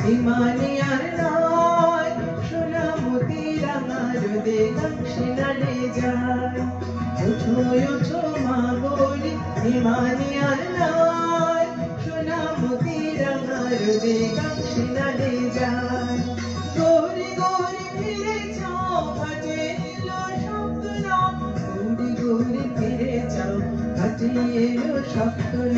হিমালয়ার নয় সোনামতি রাঙা রোদে দক্ষিণারে যায় ওঠো ওঠো মা গৌরী হিমালয়ার নয় সোনামতি রাঙা রোদে দক্ষিণারে যায় গৌরী গৌরী ফিরে যাও ঘাটে এলো স্বপ্ন গৌরী গৌরী ফিরে যাও ঘাটে এলো স্বপ্ন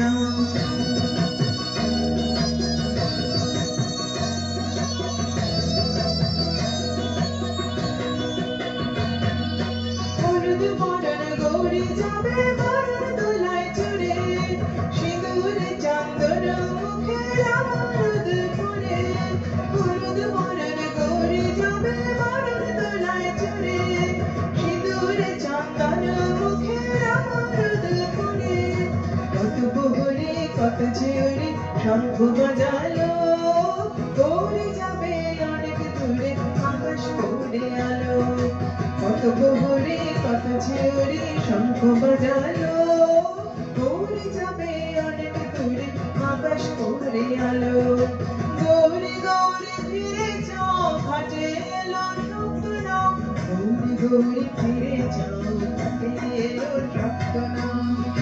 গৌরী যাবে বরণ দোলায় চড়ে সিঁদুরে চাঁদর মুখে রামরুদ ফুলে হলুদ বরণ গৌরী যাবে বরণ দোলায় চড়ে সিঁদুরে চাঁদর মুখে রামরুদ ফুলে কত বহুরে কত ঝিউরে শঙ্খ বাজালো গৌরী যাবে অনেক দূরে আকাশ করে আলো কত বহুরে কত ঝিউরে শঙ্খ বাজালো গৌরী যাবে অনেক দূরে আকাশ করে আলো গৌরী গৌরী ফিরে যাও ঘাটে এলো স্বপ্ন গৌরী গৌরী ফিরে যাও ঘাটে এলো স্বপ্ন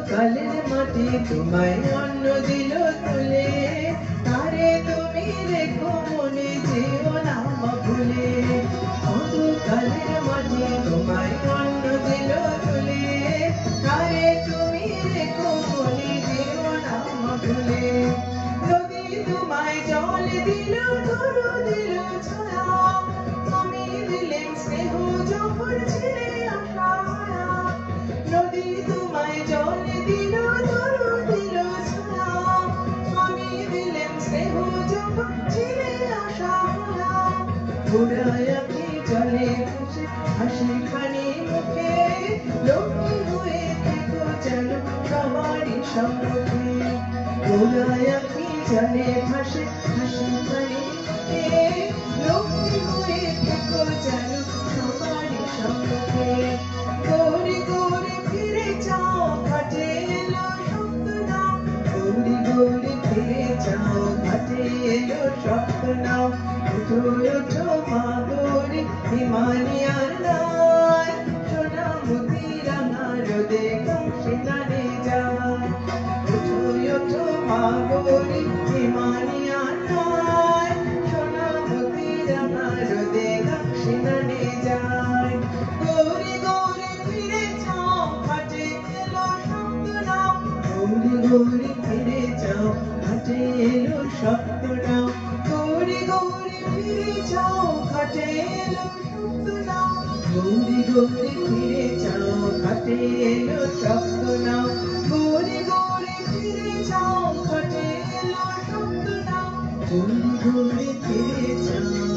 কালের মাটি তোমায় অন্ন দিল তুলে তারে তুমি রেখো মনে যেও না ভুলে কত কালের মাটি তোমায় অন্ন দিল তুলে তারে তুমি রেখো মনে যেও না ভুলে নদী তোমায় জল দিল তরু দিল ছায়া আমি দিলেন স্নেহ যখন ছিলে আশা নদী তোমায় জল দিল তরু দিল ছায়া আমি দিলেন স্নেহ যখন ছিলে আশা ঘোড়ায় আঁকি জলে বসে হাসি খানি মুখে লক্ষ্মী হয়ে থেকো যেন সবারই সম্মুখে ঘোড়ায় আঁকি জলে ভাসে হাসি খানি মুখে লক্ষ্মী হয়ে থেকো যেন সবারই সম্মুখে গৌরী গৌরী ফিরে যাও ঘাটে এলো স্বপ্ন গৌরী গৌরী ফিরে যাও ঘাটে এলো স্বপ্ন ওঠো ওঠো মা গৌরী হিমালয়ার নয় সোনামতি রাঙা রোদে দক্ষিণারে যায় ওঠো ওঠো মা গৌরী হিমালয়ার নয় সোনামতি রাঙা রোদে দক্ষিণারে যায় গৌরী গৌরী ফিরে যাও ঘাটে এলো স্বপ্ন গৌরী গৌরী ফিরে যাও ঘাটে এলো স্বপ্ন গৌরী গৌরী ফিরে যাও ঘাটে এলো স্বপ্ন গৌরী গৌরী ফিরে যাও ঘাটে এলো স্বপ্ন গৌরী গৌরী ফিরে যাও ঘাটে এলো স্বপ্ন গৌরী গৌরী ফিরে যাও